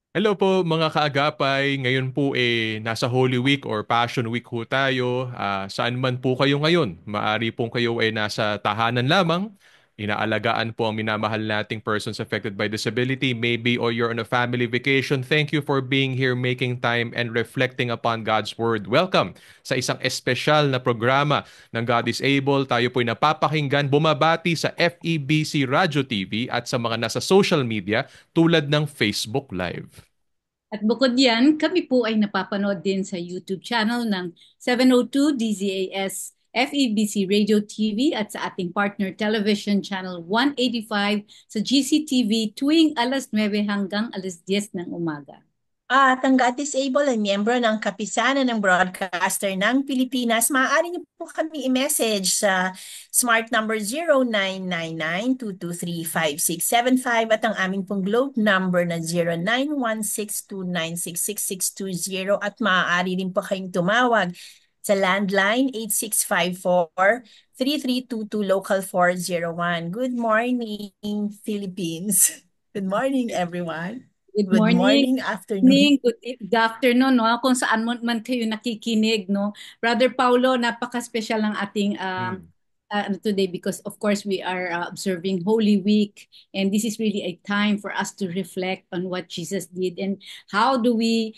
Hello po mga kaagapay. Ngayon po nasa Holy Week or Passion Week ho tayo. Saan man po kayo ngayon? Maari po kayo ay nasa tahanan lamang. Inaalagaan po ang minamahal nating persons affected by disability. Maybe or you're on a family vacation. Thank you for being here, making time and reflecting upon God's Word. Welcome sa isang espesyal na programa ng God is Able. Tayo po'y napapakinggan, bumabati sa FEBC Radio TV at sa mga nasa social media tulad ng Facebook Live. At bukod yan, kami po ay napapanood din sa YouTube channel ng 702 DZAS FEBC Radio TV at sa ating partner television channel 185 sa GCTV tuwing alas 9 hanggang alas 10 ng umaga. At ang God Disable ay miyembro ng Kapisanan ng Broadcaster ng Pilipinas. Maaari niyo po kami i-message sa smart number 0999-223-5675 at ang aming pong globe number na 0916296620 at maaari din po kayong tumawag sa landline 8654-3322 local 401. Good morning, Philippines. Good morning, everyone. Good Good morning, morning, afternoon. good afternoon, no? Kung saan man kayo nakikinig, no? Brother Paulo, napaka-special ng ating Mm. today because of course we are observing Holy Week and this is really a time for us to reflect on what Jesus did and how do we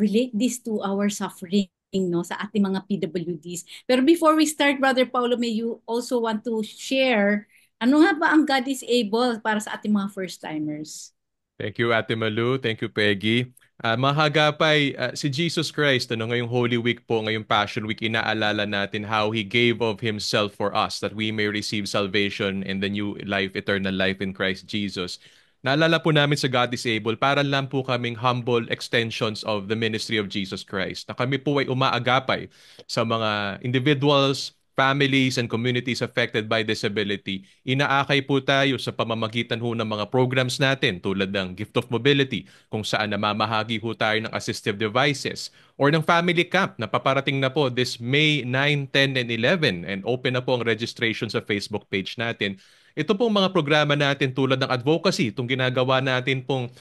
relate this to our suffering, no, sa ating mga PWDs. Pero before we start, Brother Paulo, may you also want to share ano nga ba ang God is able para sa ating mga first-timers? Thank you, Ate Malu. Thank you, Peggy. Mga kagapay, si Jesus Christ, ngayong Holy Week po, ngayong Passion Week, inaalala natin how He gave of Himself for us that we may receive salvation and the new life, eternal life in Christ Jesus. Naalala po namin sa God is Able, para lang po kaming humble extensions of the ministry of Jesus Christ. Na kami po ay umaagapay sa mga individuals, families and communities affected by disability. Inaakay po tayo sa pamamagitan ho ng mga programs natin tulad ng Gift of Mobility kung saan namamahagi ho tayo ng assistive devices or ng family camp na paparating na po this May 9, 10, and 11 and open na po ang registration sa Facebook page natin. Ito pong mga programa natin tulad ng advocacy, itong ginagawa natin pong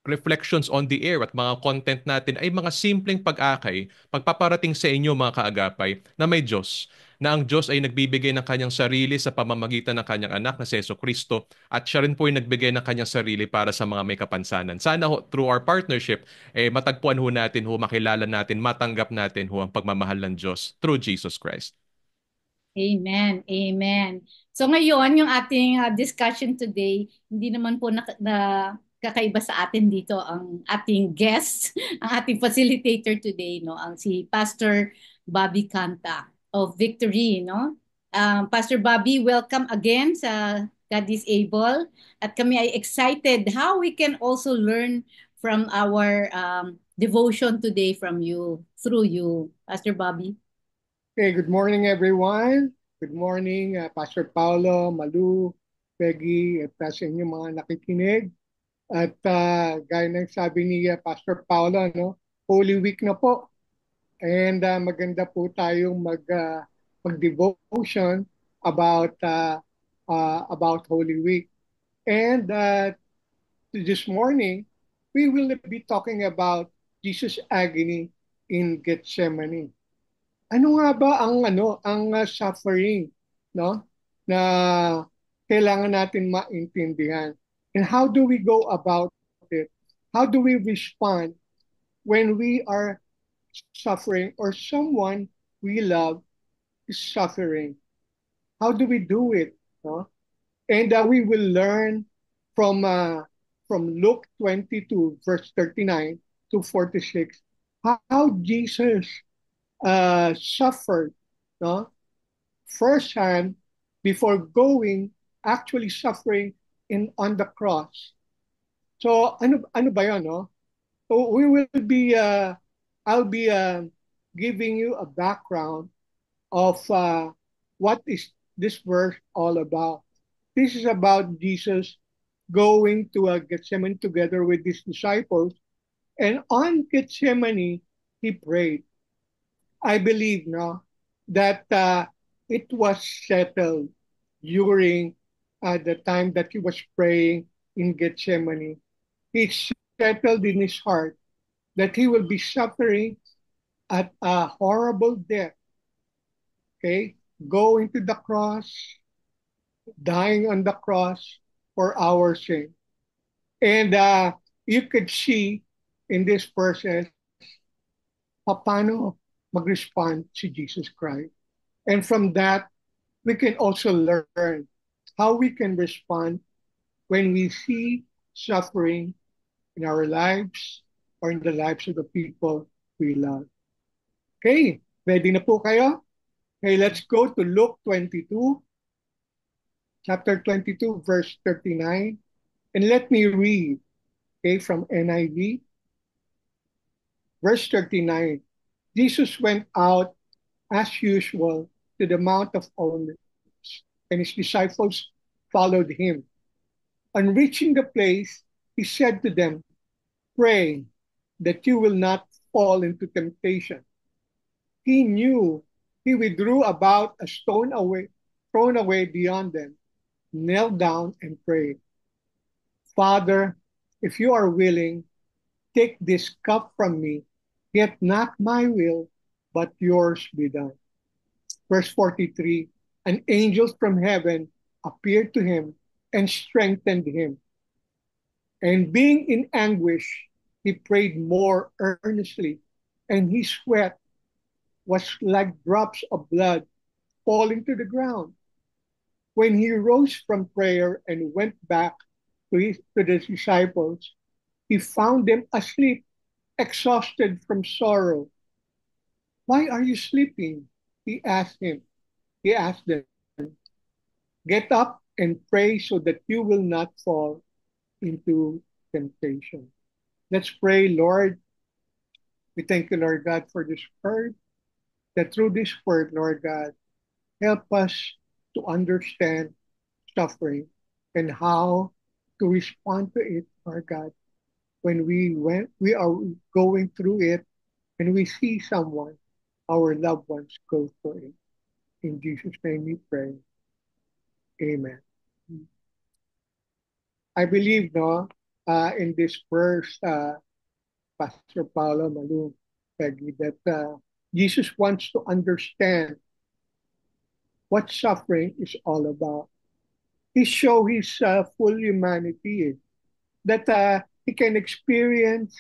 reflections on the air at mga content natin ay mga simpleng pag-akay, pagpaparating sa inyo mga kaagapay na may Diyos, na ang Diyos ay nagbibigay ng kanyang sarili sa pamamagitan ng kanyang anak na si Yeso Kristo at siya rin po ay nagbigay ng kanyang sarili para sa mga may kapansanan. Sana ho, through our partnership, matagpuan ho natin ho, makilala natin, matanggap natin ho ang pagmamahal ng Diyos through Jesus Christ. Amen. Amen. So ngayon, yung ating discussion today, hindi naman po kakaiba sa atin dito ang ating guest, ang ating facilitator today, no, ang si Pastor Bobby Canta of Victory, no? Pastor Bobby, welcome again sa God is Able. At kami ay excited how we can also learn from our devotion today from you, through you, Pastor Bobby. Okay, good morning everyone. Good morning, Pastor Paulo, Malu, Peggy, at sa inyong mga nakikinig. At gaya ng sabi ni Pastor Paulo, no, Holy Week na po. And maganda po tayong mag-devotion about Holy Week. And this morning, we will be talking about Jesus' agony in Gethsemane. Ano nga ba ang suffering, no? Na kailangan natin maintindihan. And how do we go about it? How do we respond when we are suffering or someone we love is suffering? How do we do it, no? And we will learn from uh, from Luke 22 verse 39 to 46 how Jesus suffered, no, firsthand before going actually suffering in on the cross. So ano ba 'yon, no? So we will be I'll be giving you a background of what is this verse all about. This is about Jesus going to Gethsemane together with his disciples, and on Gethsemane he prayed. I believe no that it was settled during the time that he was praying in Gethsemane. He settled in his heart that he will be suffering at a horrible death, okay? Going to the cross, dying on the cross for our sin. And you could see in this verses paano mag-respond si Jesus Christ. And from that, we can also learn how we can respond when we see suffering in our lives or in the lives of the people we love. Okay, ready na po kayo? Okay, let's go to Luke 22, chapter 22, verse 39. And let me read, okay, from NIV. Verse 39, Jesus went out as usual to the Mount of Olives, and his disciples followed him. On reaching the place, he said to them, "Pray that you will not fall into temptation." He knew. He withdrew about a stone away, thrown away beyond them, knelt down and prayed, "Father, if you are willing, take this cup from me, yet not my will, but yours be done." Verse 43, an angel from heaven appeared to him and strengthened him. And being in anguish, he prayed more earnestly, and his sweat was like drops of blood falling to the ground. When he rose from prayer and went back to the disciples, he found them asleep, exhausted from sorrow. "Why are you sleeping?" He asked him. He asked them, "Get up and pray so that you will not fall into temptation." Let's pray. Lord, we thank you, Lord God, for this word, that through this word, Lord God, help us to understand suffering and how to respond to it, Lord God, when we are going through it and we see someone, our loved ones, go through it. In Jesus' name we pray. Amen. I believe, no, in this verse, Pastor Paolo, Malu, Peggy, that Jesus wants to understand what suffering is all about. He show his full humanity, that he can experience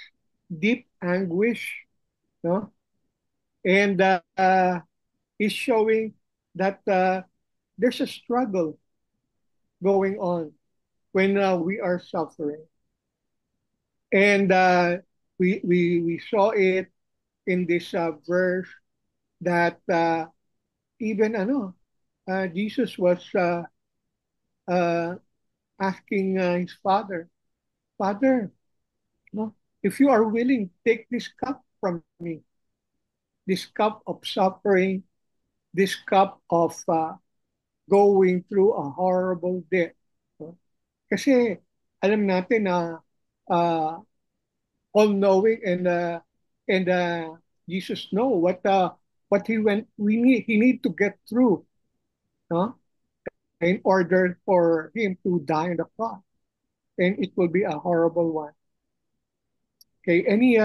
deep anguish, no? And he's showing that there's a struggle going on when we are suffering. And we saw it in this verse that even Jesus was uh, asking his father, "Father, no, if you are willing, take this cup from me, this cup of suffering, this cup of going through a horrible death." No? Kasi alam natin na uh, all-knowing and Jesus know what he need to get through, no? In order for him to die on the cross, and it will be a horrible one. Okay, any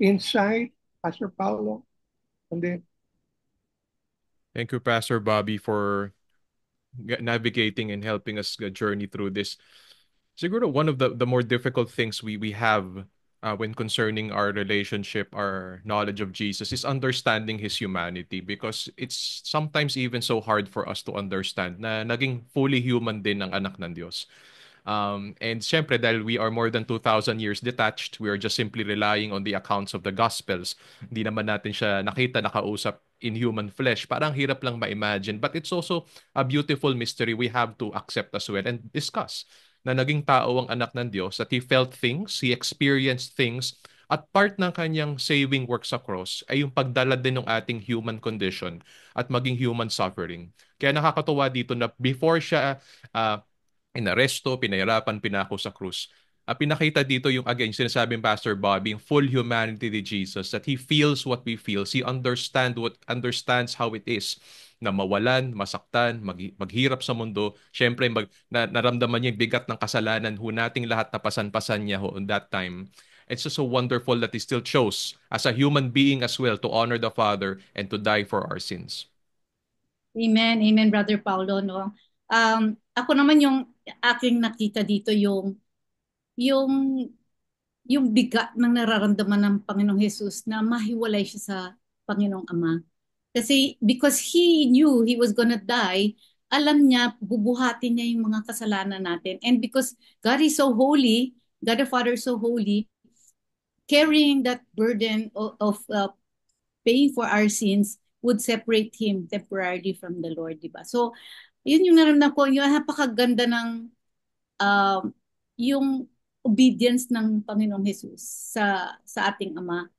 insight, Pastor Paulo, on this? Thank you, Pastor Bobby, for navigating and helping us journey through this. Siguro one of the more difficult things we have when concerning our relationship, our knowledge of Jesus, is understanding his humanity, because it's sometimes even so hard for us to understand na naging fully human din ang anak ng Diyos. And syempre, dahil we are more than 2,000 years detached, we are just simply relying on the accounts of the Gospels. Hindi naman natin siya nakita, nakausap in human flesh. Parang hirap lang ma-imagine. But it's also a beautiful mystery we have to accept as well and discuss, na naging tao ang anak ng Diyos, that he felt things, he experienced things, at part ng kanyang saving work sa cross ay yung pagdala din ng ating human condition at maging human suffering. Kaya nakakatuwa dito na before siya inaresto, pinahirapan, pinako sa krus, Pinakita dito yung, again, sinasabing Pastor Bobby, yung full humanity ni Jesus, that He feels what we feel. He understands how it is na mawalan, masaktan, maghirap sa mundo. Siyempre, naramdaman niya yung bigat ng kasalanan ho nating lahat na pasan-pasan niya ho on that time. It's just so wonderful that He still chose, as a human being as well, to honor the Father and to die for our sins. Amen, amen, Brother Paulo, no? Ako naman yung aking nakita dito yung yung bigat ng nararamdaman ng Panginoong Jesus na mahiwalay siya sa Panginoong Ama. Kasi because He knew He was gonna die, alam niya, bubuhatin niya yung mga kasalanan natin. And because God is so holy, God the Father is so holy, carrying that burden of paying for our sins would separate Him temporarily from the Lord, di ba? So, yun yung naramdaman ko, yung napakaganda ng um, yung obedience ng Panginoong Jesus sa ating Ama.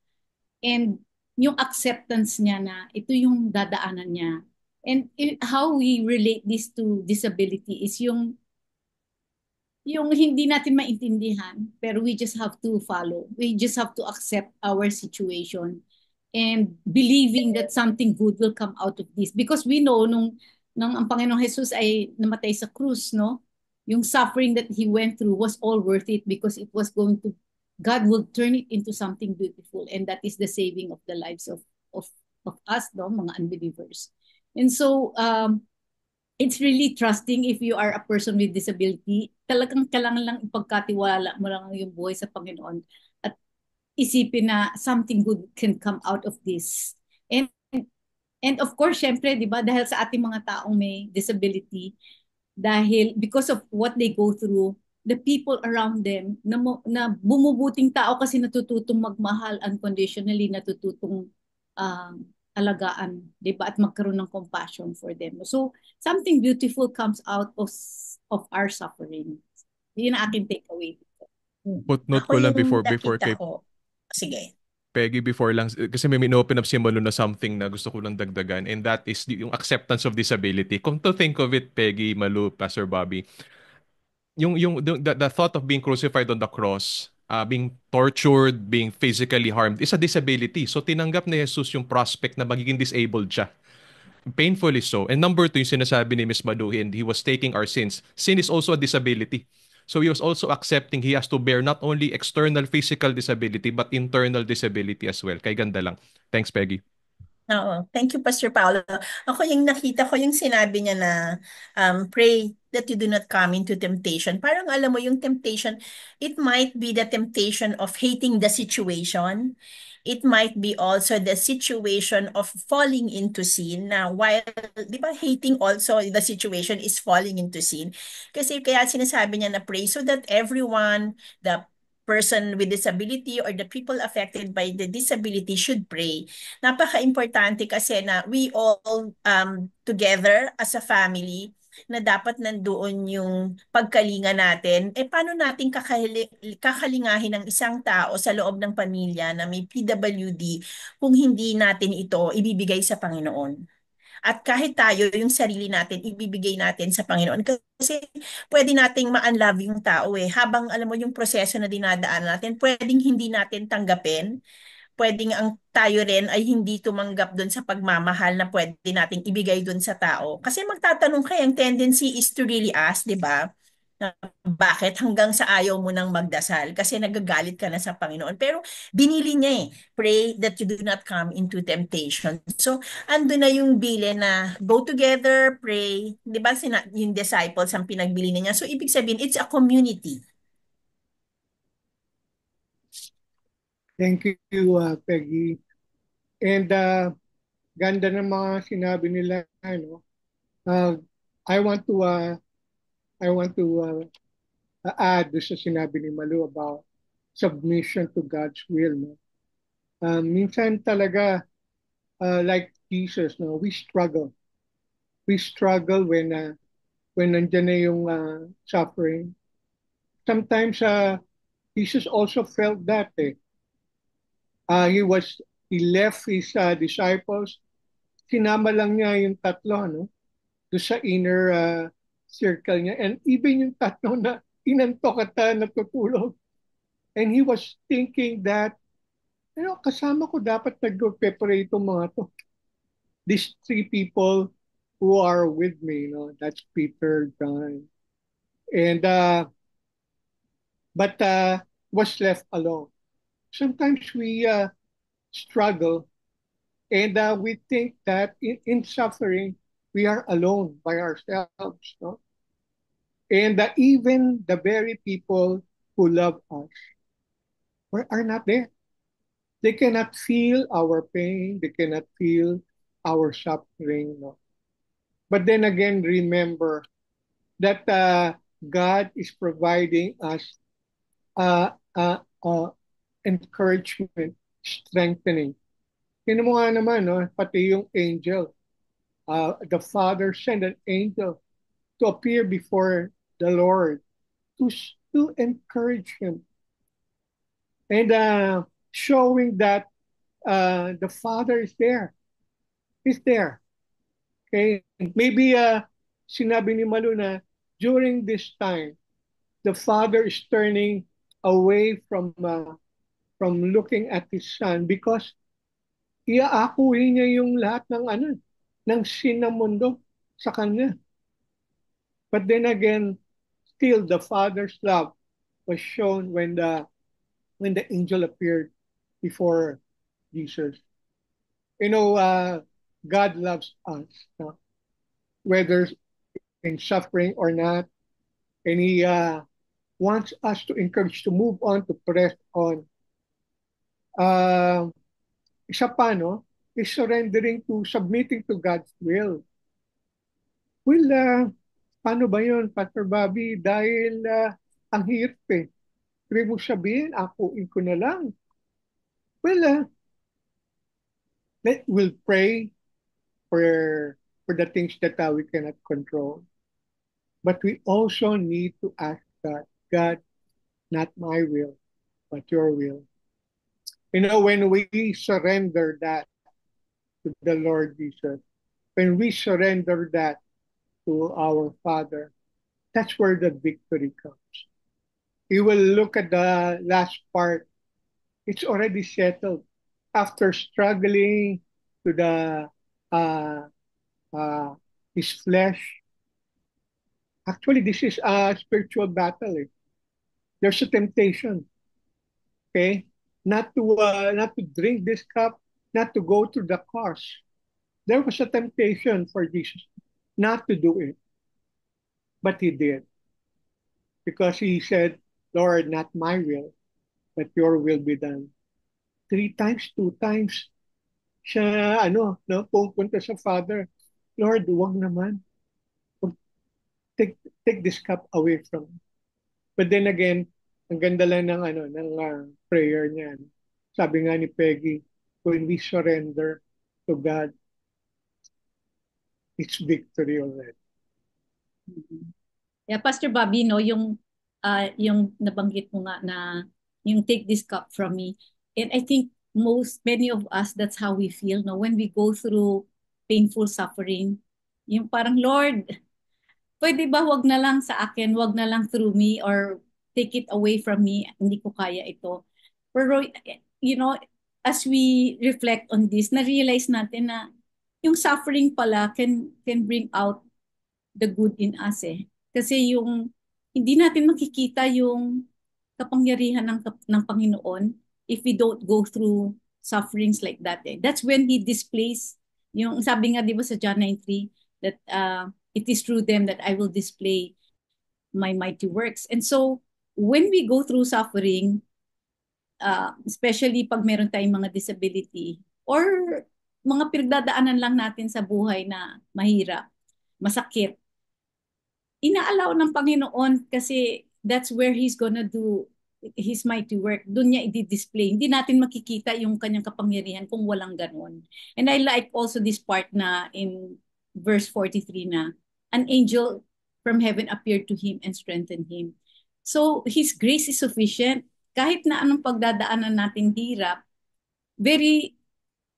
And yung acceptance niya na ito yung dadaanan niya. And how we relate this to disability is yung hindi natin maintindihan, pero we just have to follow. We just have to accept our situation and believing that something good will come out of this. Because we know nung ang Panginoong Jesus ay namatay sa krus, no? Yung suffering that He went through was all worth it because it was going to, God will turn it into something beautiful. And that is the saving of the lives of, of us, no? Mga unbelievers. And so, it's really trusting if you are a person with disability. Talagang kailangan lang ipagkatiwala mo lang yung buhay sa Panginoon at isipin na something good can come out of this. And of course, syempre, di ba, dahil sa ating mga taong may disability, dahil because of what they go through, the people around them na bumubuting tao kasi natututong magmahal unconditionally, natututong alagaan, di ba? At magkaroon ng compassion for them. So, something beautiful comes out of our suffering. Yun ang aking takeaway. Footnote Ako ko lang yung before nakita kay ko. Sige. Peggy, before lang, kasi may open up si Malu na something na gusto ko lang dagdagan, and that is yung acceptance of disability. Come to think of it, Peggy, Malu, Pastor Bobby, the thought of being crucified on the cross, being tortured, being physically harmed, is a disability. So tinanggap ni Jesus yung prospect na magiging disabled siya. Painfully so. And number two, yung sinasabi ni Miss Malu, and He was taking our sins. Sin is also a disability. So He was also accepting He has to bear not only external physical disability, but internal disability as well. Kay ganda lang. Thanks, Peggy. Oo. Thank you, Pastor Paulo. Ako yung nakita ko yung sinabi niya na pray that you do not come into temptation. Parang alam mo yung temptation, it might be the temptation of hating the situation. It might be also the situation of falling into sin. Na while, di ba, hating also the situation is falling into sin. Kasi kaya sinasabi niya na pray so that everyone, the person with disability or the people affected by the disability should pray. Napaka-importante kasi na we all together as a family na dapat nandoon yung pagkalinga natin, paano natin kakalingahin ng isang tao sa loob ng pamilya na may PWD kung hindi natin ito ibibigay sa Panginoon? At kahit tayo, yung sarili natin, ibibigay natin sa Panginoon. Kasi pwede nating ma-unlove yung tao Habang alam mo yung proseso na dinadaan natin, pwedeng hindi natin tanggapin, pwedeng ang tayo rin ay hindi tumanggap doon sa pagmamahal na pwede nating ibigay doon sa tao. Kasi magtatanong kayo, ang tendency is to really ask, di ba? Bakit hanggang sa ayaw mo nang magdasal? Kasi nagagalit ka na sa Panginoon. Pero binili niya pray that you do not come into temptation. So, ando na yung bili na go together, pray. Di ba yung disciples ang pinagbili niya? So, ibig sabihin, it's a community. Thank you, Peggy. And ganda ng mga sinabi nila, ano. I want to add doon sa sinabi ni Malu about submission to God's will. No? Minsan talaga, like Jesus, no, we struggle. We struggle when nandiyan na yung suffering. Sometimes Jesus also felt that. He left his disciples. Sinama lang niya yung tatlo, no? Doon sa inner circle niya. And even yung tatlo na inantok at natutulog, And he was thinking that, kasama ko dapat nag-prepare itong mga to. These three people who are with me, that's Peter, John, and but was left alone. Sometimes we struggle, and we think that in suffering we are alone by ourselves, no? And even the very people who love us are not there. They cannot feel our pain. They cannot feel our suffering. No? But then again, remember that God is providing us uh, uh, uh, encouragement, strengthening. Tingnan mo nga naman, no? Pati yung angel. The Father sent an angel to appear before the Lord to, to encourage him and showing that the Father is there. He's there. Okay? Maybe sinabi ni Malu na during this time, the Father is turning away from looking at his son because iaakuhin niya yung lahat ng sin ng mundo sa kanya. But then again, still the Father's love was shown when the angel appeared before Jesus. God loves us, whether in suffering or not, and He wants us to encourage to move on, to press on. Isa pa, no, is surrendering to, submitting to God's will. Well, paano ba yun, Pastor Bobby? Dahil ang hirap eh. Ibig mo sabihin, akuin ko na lang. Well, we'll pray for the things that we cannot control. But we also need to ask God, not my will, but your will. When we surrender that to the Lord Jesus, when we surrender that to our Father, that's where the victory comes. You will look at the last part. It's already settled. After struggling to the his flesh. Actually, this is a spiritual battle. There's a temptation, okay, not to drink this cup, not to go through the cross. There was a temptation for Jesus not to do it, but he did because he said, "Lord, not my will, but your will be done." 3 times, 2 times, siya pupunta sa Father, Lord, huwag naman. Take this cup away from me. But then again, ang ganda lang ng prayer niya. Sabi nga ni Peggy, when we surrender to God, it's victory already. Yeah, Pastor Bobby, yung nabanggit mo nga na yung take this cup from me. And I think many of us, that's how we feel, no? When we go through painful suffering, yung parang, Lord, pwede ba wag na lang sa akin, wag na lang through me, or take it away from me, hindi ko kaya ito. Pero, as we reflect on this, na-realize natin na yung suffering pala can bring out the good in us eh. Kasi hindi natin makikita yung kapangyarihan ng Panginoon if we don't go through sufferings like that eh. That's when He displays, yung sabi nga di ba sa John 9:3, that it is through them that I will display my mighty works. And so, when we go through suffering, especially pag meron tayong mga disability or mga pinagdadaanan lang natin sa buhay na mahirap, masakit, inaalaw ng Panginoon kasi that's where He's gonna do His mighty work. Doon niya i-display. Hindi natin makikita yung kanyang kapangyarihan kung walang ganon. And I like also this part na in verse 43 na, an angel from heaven appeared to him and strengthened him. So, His grace is sufficient. Kahit na anong pagdadaanan nating hirap, very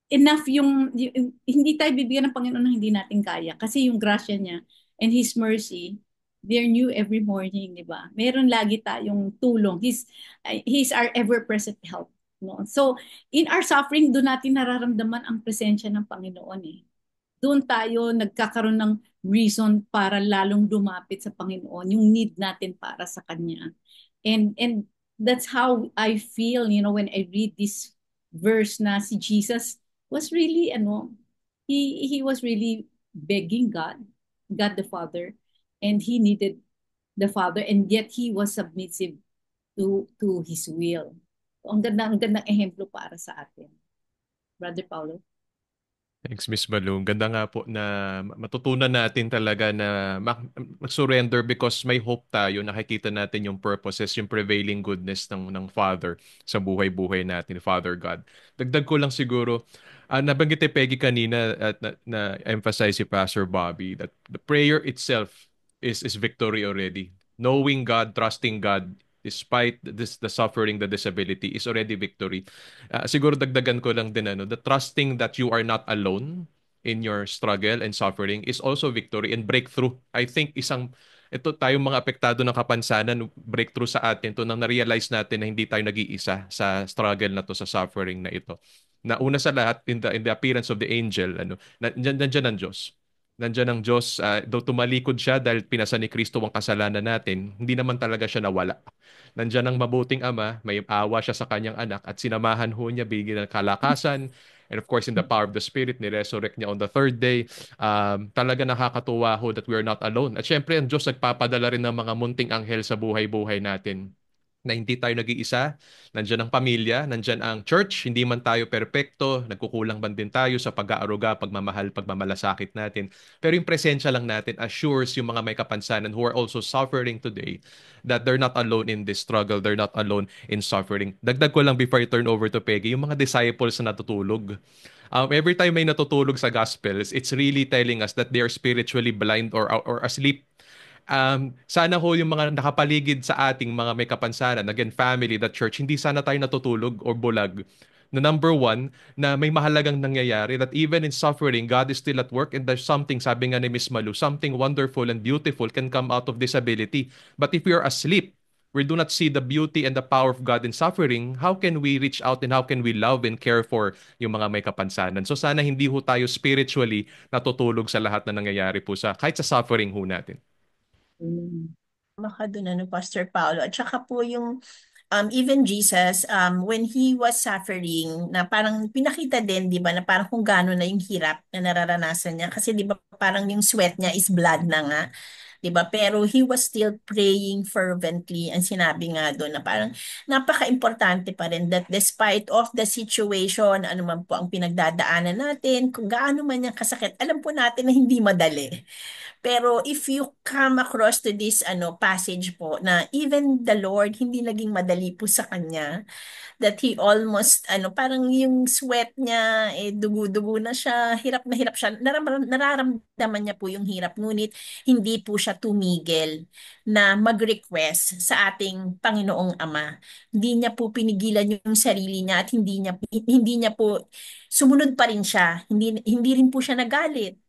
enough hindi tayo bibigyan ng Panginoon na hindi natin kaya. Kasi yung grasya niya and His mercy they're new every morning, di ba? Meron lagi tayong tulong. He's our ever-present help. No? So, in our suffering, doon natin nararamdaman ang presensya ng Panginoon eh. Doon tayo nagkakaroon ng reason para lalong lumapit sa Panginoon, yung need natin para sa Kanya. And that's how I feel, when I read this verse na si Jesus was really, he was really begging God the Father, and he needed the Father, and yet he was submissive to his will. So, ang gandang ehemplo para sa atin. Brother Paulo? Thanks, Miss Malung. Ganda nga po na matutunan natin talaga na mag-surrender because may hope tayo. Nakikita natin yung purposes, yung prevailing goodness ng Father sa buhay-buhay natin, Father God. Dagdag ko lang siguro, nabanggit ni Peggy kanina at na-emphasize si Pastor Bobby that the prayer itself is victory already. Knowing God, trusting God, despite the suffering, the disability, is already victory. Siguro dagdagan ko lang din the trusting that you are not alone in your struggle and suffering is also victory and breakthrough. I think ito tayong mga apektado ng kapansanan, breakthrough sa atin to nang na-realize natin na hindi tayo nag-iisa sa struggle na to, sa suffering na ito. Na una sa lahat, in the appearance of the angel, nandiyan ang Diyos. Nandiyan ang Diyos, though tumalikod siya dahil pinasa ni Kristo ang kasalanan natin, hindi naman talaga siya nawala. Nandiyan ang mabuting ama, may awa siya sa kanyang anak at sinamahan ho niya, bigyan ng kalakasan. And of course, in the power of the Spirit, ni-resurrect niya on the third day. Talaga nakakatuwa ho that we are not alone. At syempre, ang Diyos nagpapadala rin ng mga munting anghel sa buhay-buhay natin na hindi tayo nag-iisa. Nandiyan ang pamilya, nandiyan ang church, hindi man tayo perpekto, nagkukulang man din tayo sa pag-aaruga, pagmamahal, pagmamalasakit natin. Pero yung presensya lang natin assures yung mga may kapansanan who are also suffering today that they're not alone in this struggle, they're not alone in suffering. Dagdag ko lang before I turn over to Peggy, yung mga disciples na natutulog. Every time may natutulog sa Gospels, it's really telling us that they are spiritually blind or asleep. Sana ho yung mga nakapaligid sa ating mga may kapansanan, again, family, the church, hindi sana tayo natutulog or bulag. Na number one, na may mahalagang nangyayari, that even in suffering, God is still at work, and there's something, sabi nga ni Miss Malu, something wonderful and beautiful can come out of disability. But if we are asleep, we do not see the beauty and the power of God in suffering, how can we reach out and how can we love and care for yung mga may kapansanan? So sana hindi ho tayo spiritually natutulog sa lahat na nangyayari po kahit sa suffering ho natin. Makaduna no Pastor Paulo. At saka po yung even Jesus, when he was suffering, na parang pinakita din, di ba, na parang kung gaano na yung hirap na nararanasan niya. Kasi di ba parang yung sweat niya is blood na nga. Di ba? Pero he was still praying fervently. Ang sinabi nga doon na parang napaka-importante pa rin that despite of the situation, ano man po ang pinagdadaanan natin, kung gaano man yung kasakit, alam po natin na hindi madali. Pero if you come across to this passage po na even the Lord hindi naging madali po sa kanya, that he almost parang yung sweat niya dugo-dugo na siya, hirap na hirap siya, nararamdaman niya po yung hirap, ngunit hindi po siya tumigil na mag-request sa ating Panginoong Ama. Hindi niya po pinigilan yung sarili niya at hindi niya po sumunod pa rin siya. Hindi rin po siya nagalit.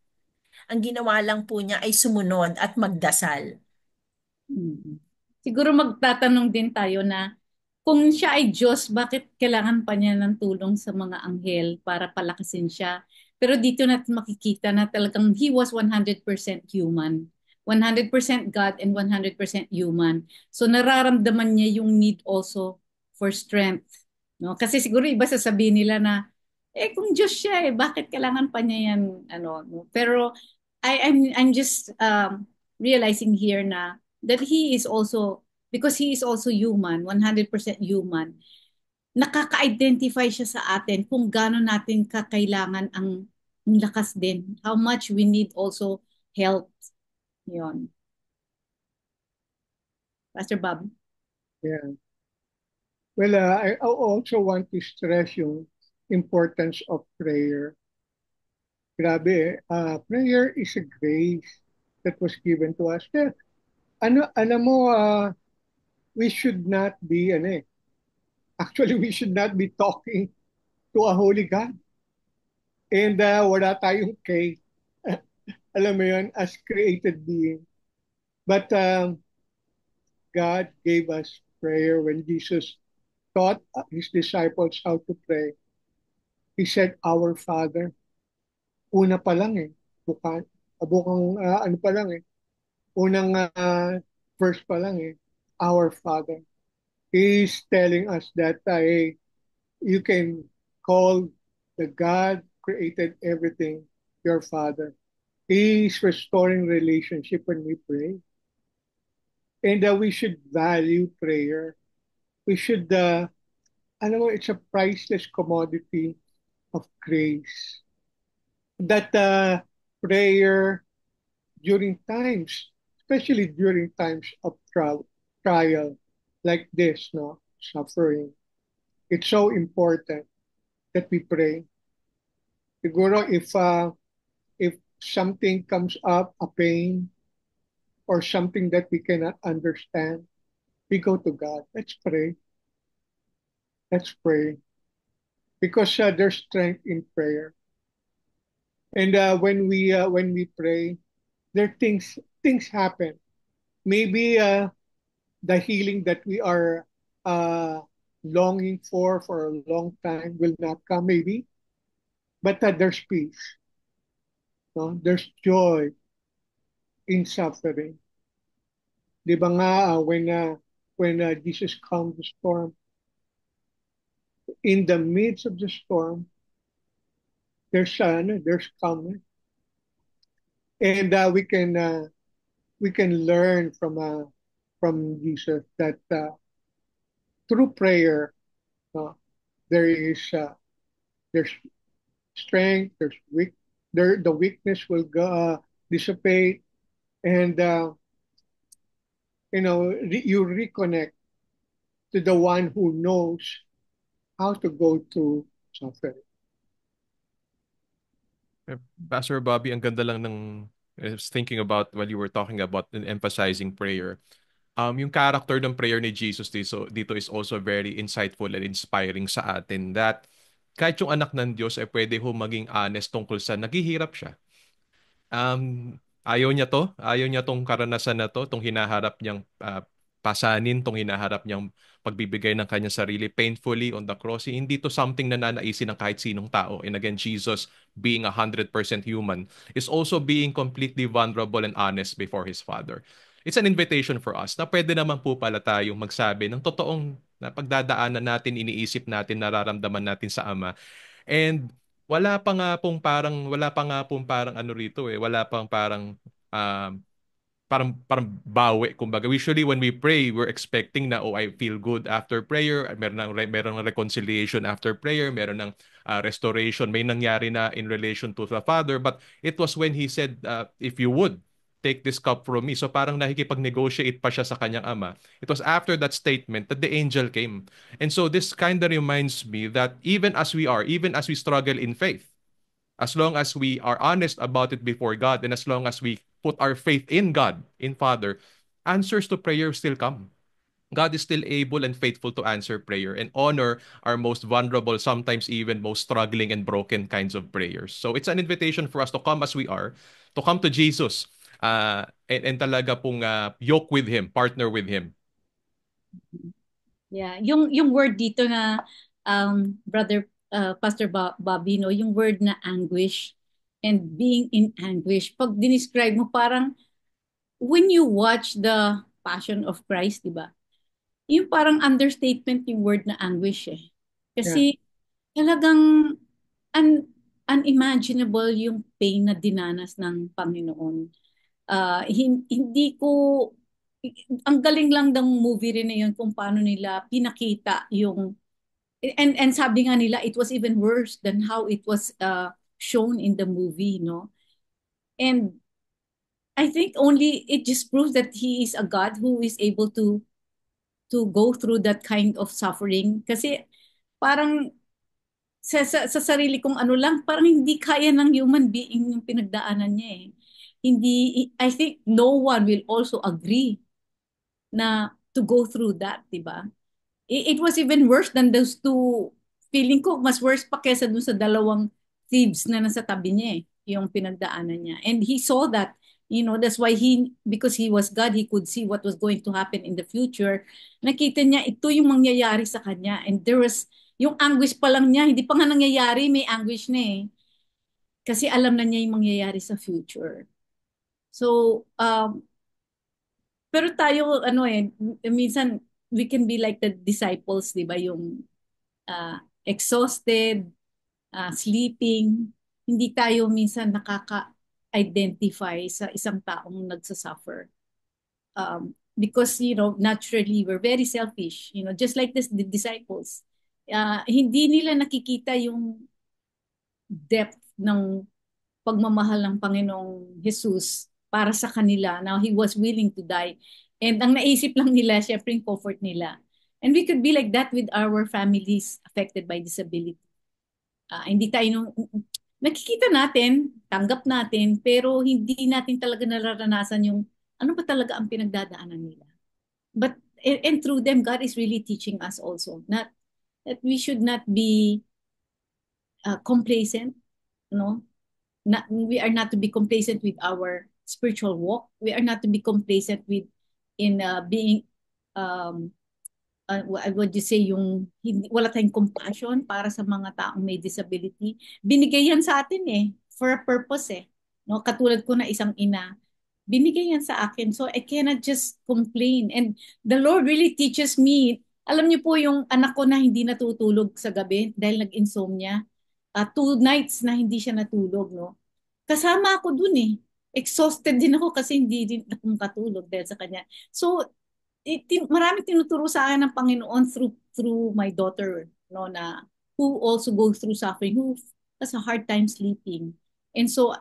Ang ginawa lang po niya ay sumunod at magdasal. Siguro magtatanong din tayo na kung siya ay Diyos, bakit kailangan pa niya ng tulong sa mga anghel para palakasin siya? Pero dito natin makikita na talagang he was 100% human. 100% God and 100% human. So nararamdaman niya yung need also for strength. No? Kasi siguro iba sasabihin nila na, kung Diyos siya bakit kailangan pa niya yan? No? Pero I'm just realizing here na that he is also, because he is also human, 100% human, nakaka-identify siya sa atin kung gaano natin kakailangan ang lakas din. How much we need also help. Yun. Pastor Bob? Yeah. Well, I also want to stress yung importance of prayer. Grabe, prayer is a grace that was given to us. Kaya, alam mo, we should not be, actually, we should not be talking to a holy God. And wala tayong kay, alam mo yun, as created being. But God gave us prayer when Jesus taught his disciples how to pray. He said, Our Father. Una pa lang eh. Bukang ano pa lang eh. Unang verse pa lang eh. Our Father. He's telling us that hey, you can call the God created everything your Father. He's restoring relationship when we pray. And we should value prayer. We should, it's a priceless commodity of grace. That prayer during times, especially during times of trial like this, no, suffering, it's so important that we pray. Siguro if something comes up, a pain or something that we cannot understand, we go to God. Let's pray. Let's pray because there's strength in prayer. And when we pray, there things happen. Maybe the healing that we are uh, longing for a long time will not come, maybe, but there's peace. No? There's joy in suffering. Di ba nga, when Jesus calmed the storm, in the midst of the storm, there's calmness. And we can learn from Jesus that through prayer, uh, there is there's strength, the weakness will dissipate, and you reconnect to the one who knows how to go through suffering. Pastor Bobby, ang ganda lang ng I was thinking about while you were talking about and emphasizing prayer. Yung character ng prayer ni Jesus dito is also very insightful and inspiring sa atin that kahit yung anak ng Diyos ay pwede ho maging honest tungkol sa naghihirap siya. Ayaw niya tong karanasan na to, tong hinaharap niyang pasanin, tong hinaharap niyang pagbibigay ng kanyang sarili painfully on the cross. Hindi to something na nanaisin ng kahit sinong tao. And again, Jesus being 100% human is also being completely vulnerable and honest before his Father. It's an invitation for us na pwede naman po pala tayong magsabi ng totoong na pagdadaanan natin, iniisip natin, nararamdaman natin sa Ama. And wala pa nga pong parang ano rito eh, wala pang um, parang bawi kumbaga. Usually when we pray, we're expecting na I feel good after prayer, meron ng reconciliation after prayer, meron ng restoration, may nangyari na in relation to the Father, but it was when he said if you would take this cup from me. So parang nakikipag-negotiate pa siya sa kanyang ama. It was after that statement that the angel came. And so this kind of reminds me that even as we struggle in faith, as long as we are honest about it before God, and as long as we put our faith in God, in Father, answers to prayer still come. God is still able and faithful to answer prayer and honor our most vulnerable, sometimes even most struggling and broken kinds of prayers. So it's an invitation for us to come as we are, to come to Jesus, and talaga pong yoke with Him, partner with Him. Yeah, yung word dito na brother Pastor Bobby, no, yung word na anguish and being in anguish. Pag dinescribe mo parang when you watch the Passion of Christ, 'di ba? Yung parang understatement yung word na anguish eh. Kasi talagang unimaginable yung pain na dinanas ng Panginoon. Hindi ko ang galing lang ng movie rin na yun kung paano nila pinakita yung and sabi nga nila it was even worse than how it was shown in the movie, no? And I think only it just proves that he is a God who is able to go through that kind of suffering kasi parang sa sarili kong ano lang parang hindi kaya ng human being yung pinagdaanan niya eh. Hindi I think no one will also agree na to go through that, 'di ba? It was even worse than those two. Feeling ko mas worse pa kesa dun sa dalawang thieves na nasa tabi niya eh, yung pinagdaanan niya. And he saw that That's why because he was God, he could see what was going to happen in the future. Nakita niya ito yung mangyayari sa kanya. And there was, yung anguish pa lang niya, hindi pa nga nangyayari, may anguish na eh. Kasi alam na niya yung mangyayari sa future. So, pero tayo, minsan, we can be like the disciples, di ba? Yung exhausted, sleeping. Hindi tayo minsan nakaka-identify sa isang taong nagsasuffer. Because, naturally, we're very selfish. Just like the disciples. Hindi nila nakikita yung depth ng pagmamahal ng Panginoong Jesus para sa kanila. Now, He was willing to die. And ang naisip lang nila, syempre yung comfort nila. And we could be like that with our families affected by disability. Hindi tayo nakikita natin, tanggap natin, pero hindi natin talaga nararanasan yung ano ba talaga ang pinagdadaanan nila. But, and through them, God is really teaching us also that we should not be complacent, no? We are not to be complacent with our spiritual walk. We are not to be complacent in being what would you say, yung wala tayong compassion para sa mga taong may disability. Binigay yan sa atin for a purpose No, katulad ko na isang ina, binigay yan sa akin. So I cannot just complain. And the Lord really teaches me. Alam niyo po yung anak ko na hindi natutulog sa gabi dahil nag-insomnia. 2 nights na hindi siya natulog, no? Kasama ako dun Exhausted din ako kasi hindi din ako makatulog dahil sa kanya. So, maraming tinuturo sa akin ng Panginoon through my daughter, no, na who also goes through suffering, who has a hard time sleeping. And so,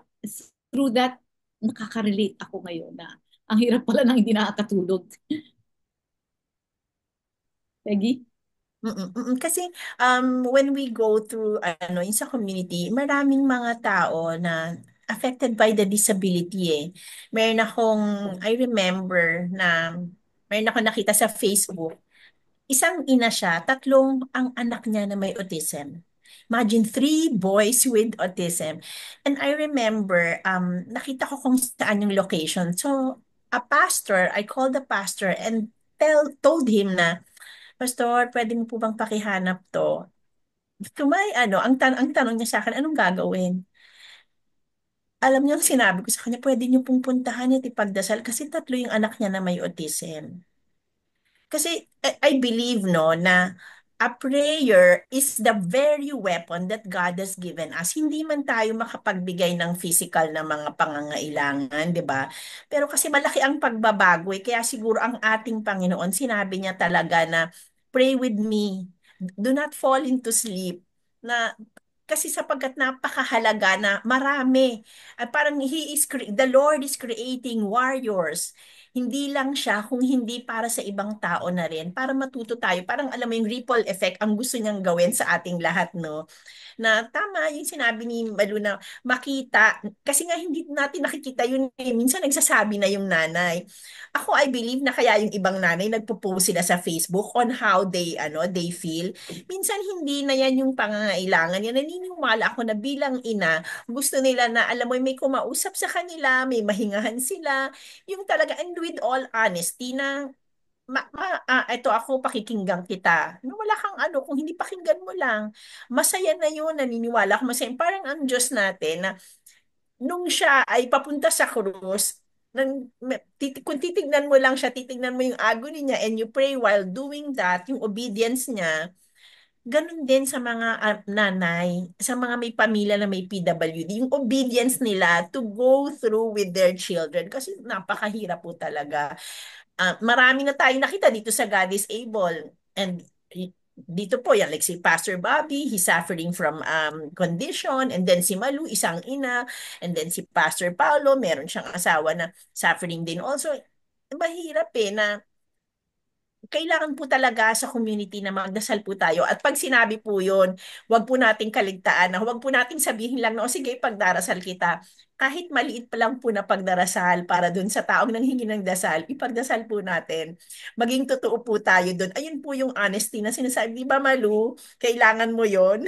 through that, nakaka-relate ako ngayon na ang hirap pala nang hindi nakakatulog. Peggy? Kasi when we go through yung sa community, maraming mga tao na affected by the disability Meron akong, I remember na meron akong nakita sa Facebook, isang ina siya, 3 ang anak niya na may autism. Imagine 3 boys with autism. And I remember, nakita ko kung saan yung location. So, I called the pastor and told him na, Pastor, pwede mo po bang pakihanap to? Tumay, ang tanong niya sa akin, anong gagawin? Alam niyo, ang sinabi ko sa kanya, pwede niyo pong puntahan at ipagdasal kasi 3 yung anak niya na may autism. Kasi I believe na a prayer is the very weapon that God has given us. Hindi man tayo makapagbigay ng physical na mga pangangailangan, 'di ba? Pero kasi malaki ang pagbabago kaya siguro ang ating Panginoon sinabi niya talaga na pray with me. Do not fall into sleep. Na kasi sapagkat napakahalaga na marami. Parang the Lord is creating warriors. Hindi lang siya kung hindi para sa ibang tao na rin, para matuto tayo. Parang alam mo yung ripple effect ang gusto niyang gawin sa ating lahat, no? Na tama yung sinabi ni Malu na makita. Kasi nga hindi natin nakikita yun. Minsan nagsasabi na yung nanay. Ako, I believe na kaya yung ibang nanay nagpo-post sila sa Facebook on how they feel. Minsan hindi na yan yung pangangailangan. Yan, naniniwala ako na bilang ina, gusto nila na alam mo may kumausap sa kanila, may mahingahan sila. Yung talaga, and with all honesty na ito ako, pakikinggan kita. No, wala kang kung hindi pakinggan mo lang, masaya na yun, naniniwala ako masaya. Parang ang Diyos natin na nung siya ay papunta sa krus, kung titignan mo lang siya, titignan mo yung agony niya and you pray while doing that, yung obedience niya, ganun din sa mga nanay, sa mga may pamilya na may PWD, yung obedience nila to go through with their children kasi napakahirap po talaga. Marami na tayong nakita dito sa God is Able. And dito po yan, like si Pastor Bobby, he's suffering from condition. And then si Malu, isang ina. And then si Pastor Paulo, meron siyang asawa na suffering din also. Mahirap na kailangan po talaga sa community na magdasal po tayo. At pag sinabi po yun, wag po nating kaligtaan na wag po nating sabihin lang na, o sige, pagdarasal kita. Kahit maliit pa lang po na pagdarasal para dun sa taong nanghingi ng dasal, ipagdasal po natin. Maging totoo po tayo dun. Ayun po yung honesty na sinasabi. Di ba, Malu? Kailangan mo yon.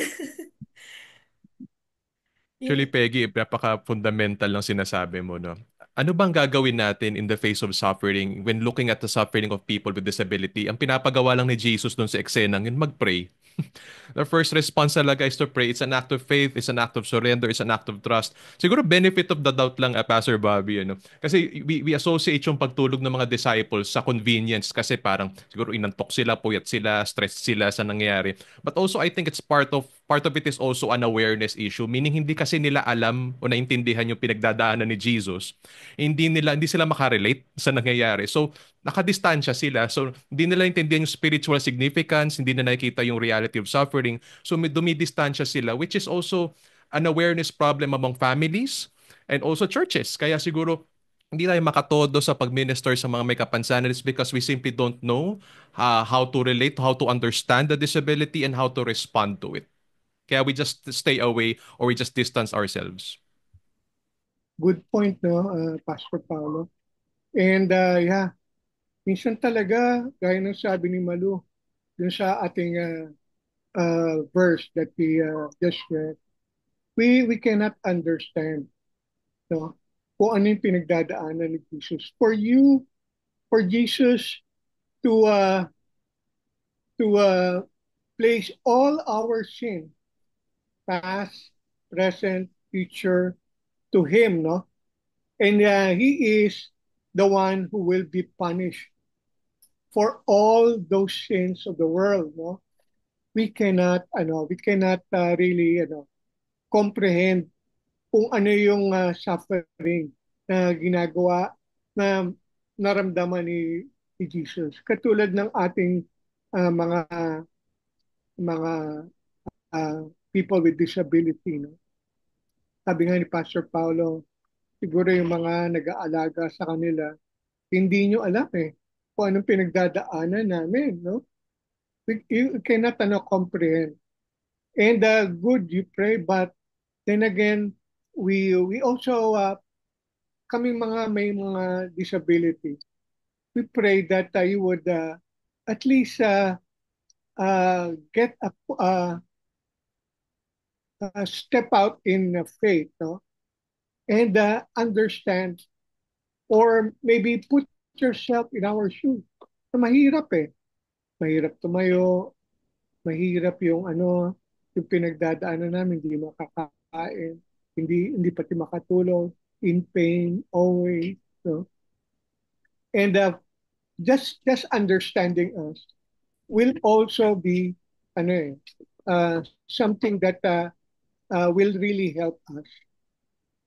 Actually, Peggy, napaka-fundamental ng sinasabi mo, no? Ano bang gagawin natin in the face of suffering when looking at the suffering of people with disability? Ang pinapagawa lang ni Jesus doon sa eksenang yun, mag-pray. The first response talaga is to pray. It's an act of faith, it's an act of surrender, it's an act of trust. Siguro benefit of the doubt lang, Pastor Bobby, ano? Kasi we associate yung pagtulog ng mga disciples sa convenience kasi parang siguro inantok sila, puyat sila, stressed sila sa nangyayari. But also I think it's part of it is also an awareness issue, meaning hindi kasi nila alam o naintindihan yung pinagdadaanan ni Jesus. Hindi sila makarelate sa nangyayari. So nakadistansya sila. So, hindi nila intindihan yung spiritual significance, hindi na nakikita yung reality of suffering. So, dumidistansya sila, which is also an awareness problem among families and also churches. Kaya siguro, hindi tayo makatodo sa pag-minister sa mga may kapansanan is because we simply don't know how to relate, how to understand the disability, and how to respond to it. Kaya we just stay away or we just distance ourselves. Good point, no, Pastor Paulo. And yeah, minsan talaga, gaya ng sabi ni Malu, dun sa ating verse that we just read, we cannot understand, no, kung ano yung pinagdadaanan ni Jesus. For Jesus to place all our sin, past, present, future, to Him, no? And He is the one who will be punished for all those sins of the world, no? We cannot really comprehend kung ano yung suffering na ginagawa na naramdaman ni Jesus. Katulad ng ating mga uh, people with disability, no? Sabi nga ni Pastor Paulo, siguro yung mga nag-aalaga sa kanila, hindi nyo alam kung anong pinagdadaanan namin, no? You cannot comprehend. And good you pray, but then again, we also kaming mga may mga disability, we pray that you would at least get a step out in faith, no? And understand or maybe put yourself in our shoes. Mahirap Mahirap tumayo, mahirap yung yung pinagdadaanan namin, hindi makakain, hindi pati makatulog, in pain always, no? And just understanding us will also be something that will really help us.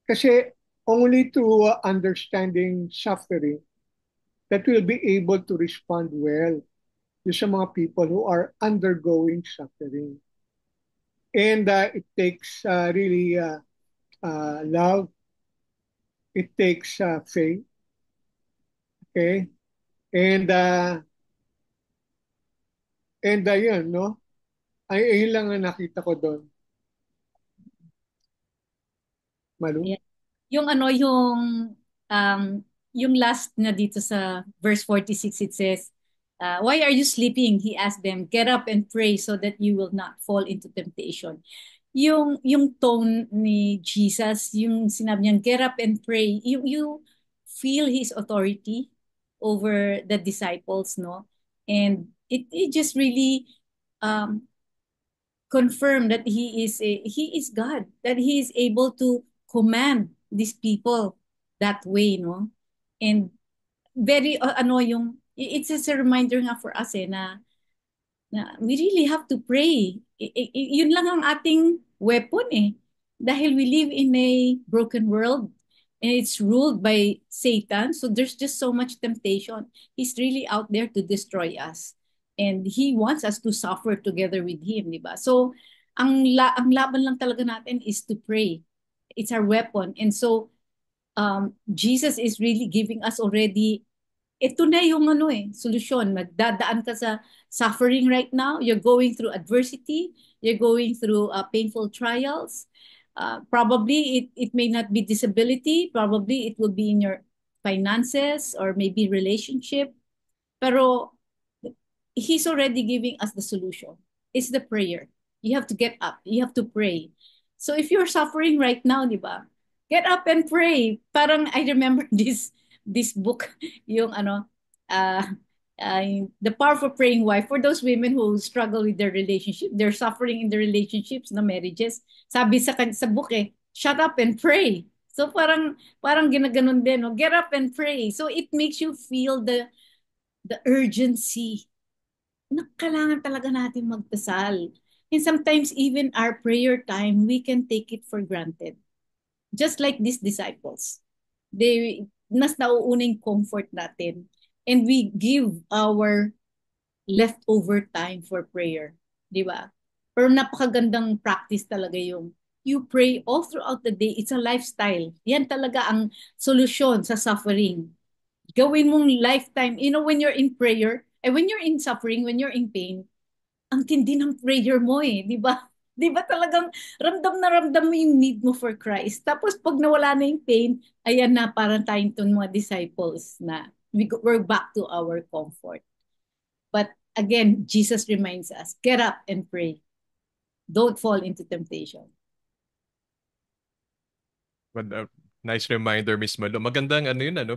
Kasi only through understanding suffering that we'll be able to respond well to sa mga people who are undergoing suffering. And it takes really love. It takes faith. Okay? And yun, no? Ayun lang ang nakita ko doon. Malu? Yeah. Yung last na dito sa verse 46, it says, why are you sleeping? He asked them, get up and pray so that you will not fall into temptation. Yung tone ni Jesus, yung sinabi niyang, get up and pray, you feel His authority over the disciples, no? And it just really confirmed that He is God, that He is able to command these people that way, no? And very it's just a reminder nga for us na we really have to pray. Yun lang ang ating weapon dahil we live in a broken world and it's ruled by Satan, so there's just so much temptation. He's really out there to destroy us and he wants us to suffer together with him, di ba? So ang laban lang talaga natin is to pray. It's our weapon. And so Jesus is really giving us already, ito na yung solusyon. Magdadaan ka sa suffering right now. You're going through adversity. You're going through painful trials. Probably it may not be disability. Probably it will be in your finances or maybe relationship. Pero He's already giving us the solution. It's the prayer. You have to get up. You have to pray. So if you're suffering right now, di ba? Get up and pray. Parang I remember this book, yung uh, uh, The Powerful Praying Wife, for those women who struggle with their relationship, they're suffering in their relationships, no marriages. Sabi sa book shut up and pray. So parang ginaganon din, no? Get up and pray. So it makes you feel the urgency na kailangan talaga natin magdasal. And sometimes even our prayer time, we can take it for granted. Just like these disciples. Nas nauunang comfort natin. And we give our leftover time for prayer. Di ba? Pero napakagandang practice talaga yung you pray all throughout the day. It's a lifestyle. Yan talaga ang solusyon sa suffering. Gawin mong lifetime. You know, when you're in prayer, when you're in suffering, when you're in pain, ang tindi ng prayer mo di ba? Di ba talagang ramdam mo yung need mo for Christ. Tapos pag nawala na yung pain, ayan na, parang tayong itong mga disciples na we're back to our comfort. But again, Jesus reminds us, get up and pray. Don't fall into temptation. But, nice reminder, Miss Malo. Magandang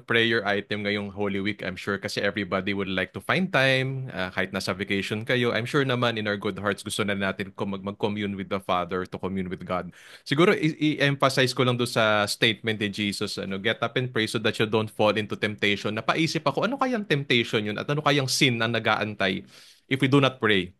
prayer item ngayong Holy Week. I'm sure kasi everybody would like to find time, kahit nasa vacation kayo. I'm sure naman in our good hearts gusto na natin mag-commune with the Father, to commune with God. Siguro i-emphasize ko lang doon sa statement ni Jesus, get up and pray so that you don't fall into temptation. Napaisip ako, ano kayang temptation yun at ano kayang sin ang nag-aantay if we do not pray?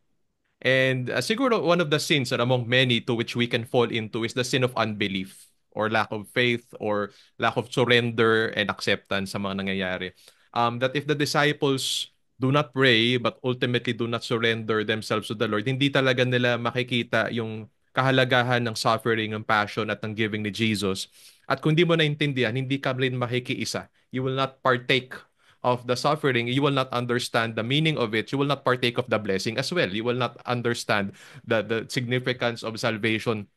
And siguro one of the sins among many to which we can fall into is the sin of unbelief or lack of faith or lack of surrender and acceptance sa mga nangyayari. That if the disciples do not pray but ultimately do not surrender themselves to the Lord, hindi talaga nila makikita yung kahalagahan ng suffering, ng passion at ng giving ni Jesus. At kung di mo naintindihan, hindi ka rin makikiisa. You will not partake of the suffering, you will not understand the meaning of it. You will not partake of the blessing as well. You will not understand the significance of salvation.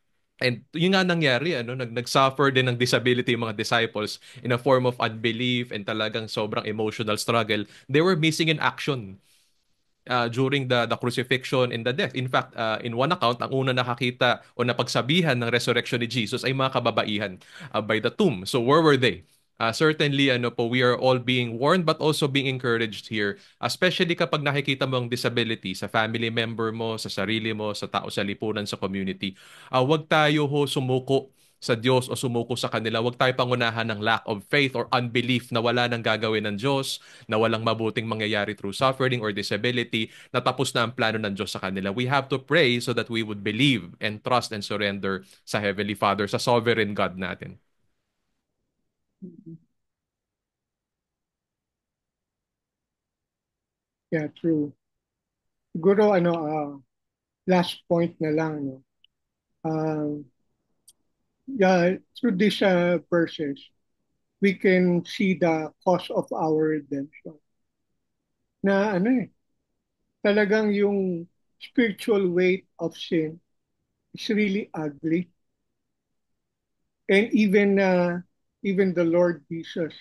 And yun nga nangyari, nag-suffer din ng disability yung mga disciples in a form of unbelief and talagang sobrang emotional struggle. They were missing in action during the crucifixion and the death. In fact, in one account, ang una nakakita o napagsabihan ng resurrection ni Jesus ay mga kababaihan by the tomb. So where were they? Certainly, we are all being warned but also being encouraged here. Especially kapag nakikita mo ang disability sa family member mo, sa sarili mo, sa tao sa lipunan, sa community. Huwag tayo sumuko sa Diyos o sumuko sa kanila. Huwag tayo pangunahan ng lack of faith or unbelief na wala nang gagawin ng Diyos, na walang mabuting mangyayari through suffering or disability, na tapos na ang plano ng Diyos sa kanila. We have to pray so that we would believe and trust and surrender sa Heavenly Father, sa sovereign God natin. Yeah, true. Siguro, last point na lang, no? Yeah, through these verses, we can see the cause of our redemption. Na talagang yung spiritual weight of sin is really ugly. And even the Lord Jesus,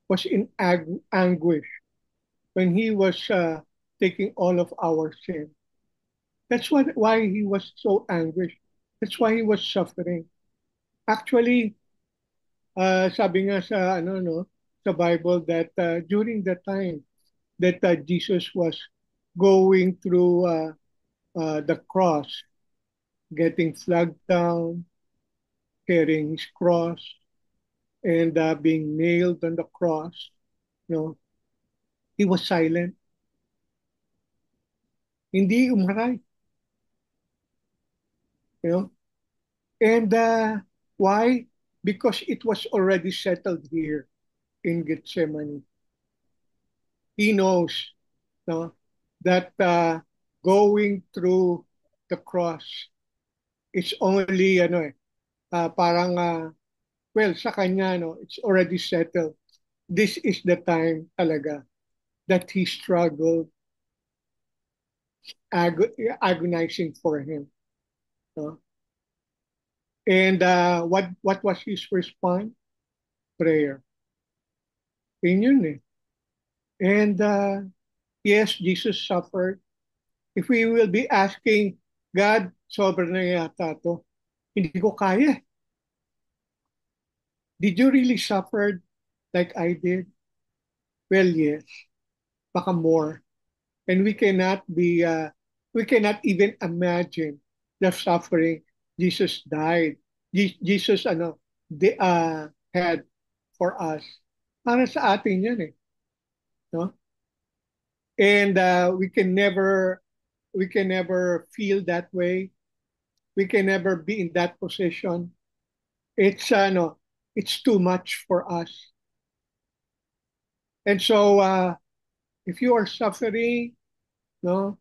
was in anguish when he was taking all of our sin. That's why he was so anguished. That's why he was suffering. Actually, sabi nga sa sa Bible that during the time that Jesus was going through the cross, getting flagged down, carrying his cross, and being nailed on the cross, he was silent. Hindi umaray. And why? Because it was already settled here in Gethsemane. He knows that going through the cross is only parang well, sa kanya it's already settled. This is the time talaga that he struggled, agonizing for him. And what was his response? Prayer. Yun. And yes, Jesus suffered. If we will be asking, God, sobrang na yata to, hindi ko kaya. Did you really suffer like I did? Well, yes, baka more. And we cannot even imagine the suffering Jesus died. Jesus, had for us. Para sa atin yan eh. No? And we can never feel that way. We can never be in that position. It's, it's too much for us. And so, if you are suffering, no,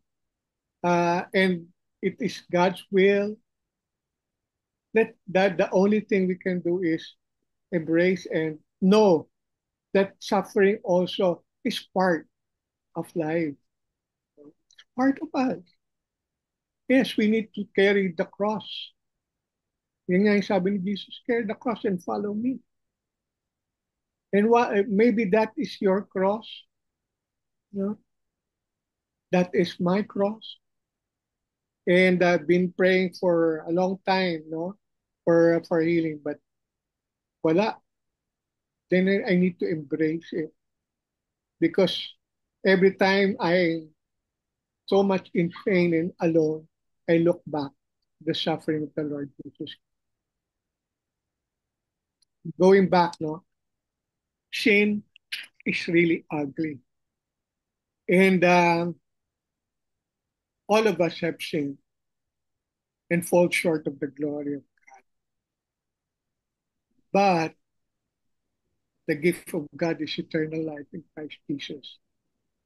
and it is God's will, that the only thing we can do is embrace and know that suffering also is part of life. It's part of us. Yes, we need to carry the cross. Yan nga yung sabi ni Jesus, carry the cross and follow me. And maybe that is your cross. No? That is my cross. And I've been praying for a long time, no, for healing, but wala. Then I need to embrace it because every time I so much in pain and alone, I look back the suffering of the Lord Jesus. Going back, no, sin is really ugly, and all of us have sinned and fall short of the glory of God. But the gift of God is eternal life in Christ Jesus,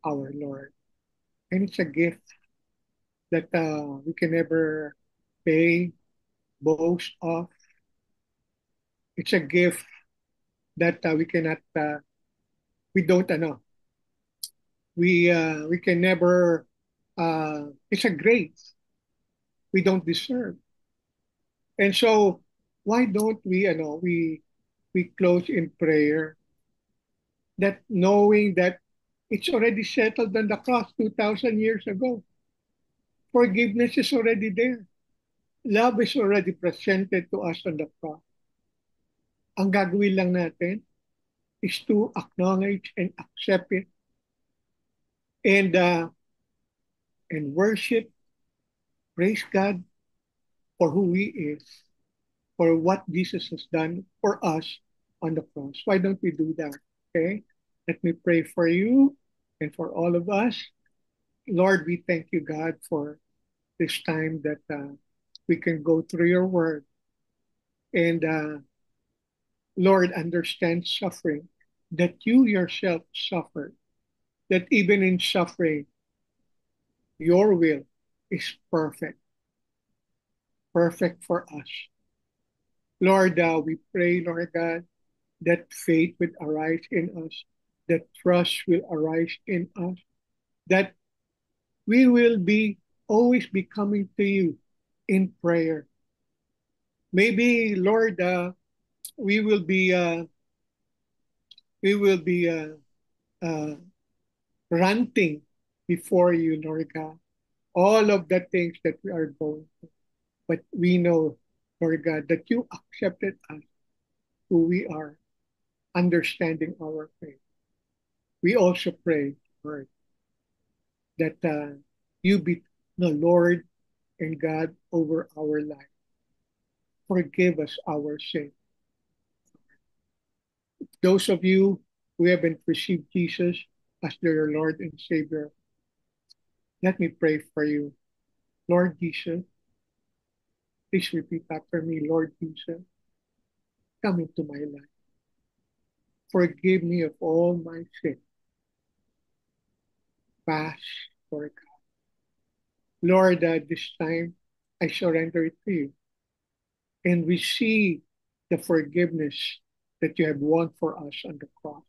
our Lord, and it's a gift that we can never pay, boast of. It's a gift that we cannot, we don't know. We can never. It's a grace we don't deserve, and so why don't we, we close in prayer, that knowing that it's already settled on the cross 2,000 years ago. Forgiveness is already there. Love is already presented to us on the cross. Ang gagawin lang natin is to acknowledge and accept it and worship, praise God for who He is, for what Jesus has done for us on the cross. Why don't we do that? Okay? Let me pray for you and for all of us. Lord, we thank you, God, for this time that we can go through your word and, Lord, understand suffering, that you yourself suffered, that even in suffering, your will is perfect, perfect for us. Lord, we pray, Lord God, that faith will arise in us, that trust will arise in us, that we will be always be coming to you in prayer. Maybe, Lord, we will be we will be ranting before you, Lord God, all of the things that we are going through. But we know, Lord God, that you accepted us who we are, understanding our faith. We also pray, Lord, that you be the Lord and God over our life. Forgive us our sin. Those of you who haven't received Jesus as their Lord and Savior, let me pray for you. Lord Jesus, please repeat after me. Lord Jesus, come into my life. Forgive me of all my sin, past or God. Lord, this time I surrender it to you and receive the forgiveness that you have won for us on the cross.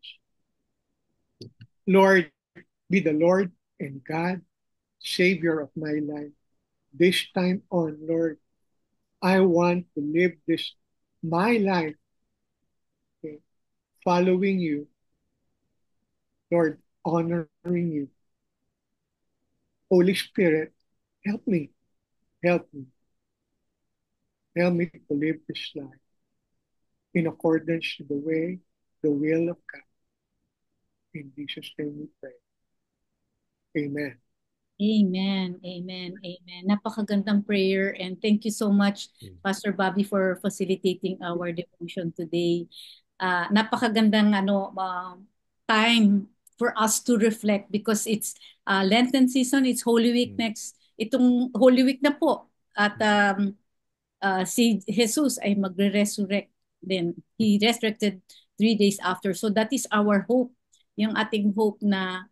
Lord, be the Lord and God, Savior of my life. This time on, Lord, I want to live my life, okay, following you, Lord, honoring you. Holy Spirit, help me, help me, help me to live this life. in accordance to the way, the will of God. In Jesus' name we pray. Amen. Amen. Amen. Amen. Napakagandang prayer, and thank you so much, Pastor Bobby, for facilitating our devotion today. Napakagandang time for us to reflect, because it's Lenten season, it's Holy Week next. Itong Holy Week na po, at si Jesus ay magre-resurrect din. He resurrected 3 days after. So that is our hope. Yung ating hope na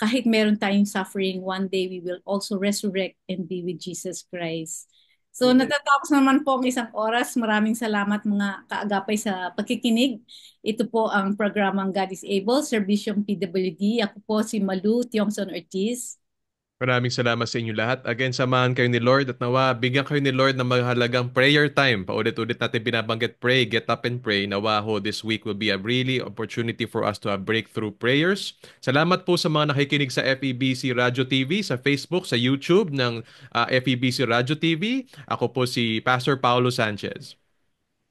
kahit meron tayong suffering, one day we will also resurrect and be with Jesus Christ. So natatapos naman po ang isang oras. Maraming salamat mga kaagapay sa pagkikinig. Ito po ang programang God is Able, Servisyong PWD. Ako po si Malu Tiongson Ortiz. Maraming salamat sa inyo lahat. Again, samahan kayo ni Lord at nawa, bigyan kayo ni Lord ng mahalagang prayer time. Paulit-ulit natin binabanggit, pray, get up and pray. Nawa ho, this week will be a really opportunity for us to have breakthrough prayers. Salamat po sa mga nakikinig sa FEBC Radio TV, sa Facebook, sa YouTube ng FEBC Radio TV. Ako po si Pastor Paulo Sanchez.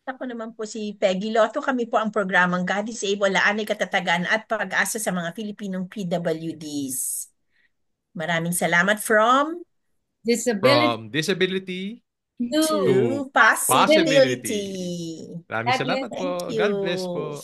Ako naman po si Peggy Lotto. Kami po ang programang God is Able, Laanay Katatagan at Pag-asa sa mga Filipinong PWDs. Maraming salamat from disability to possibility. Maraming salamat po. Thank you. God bless po.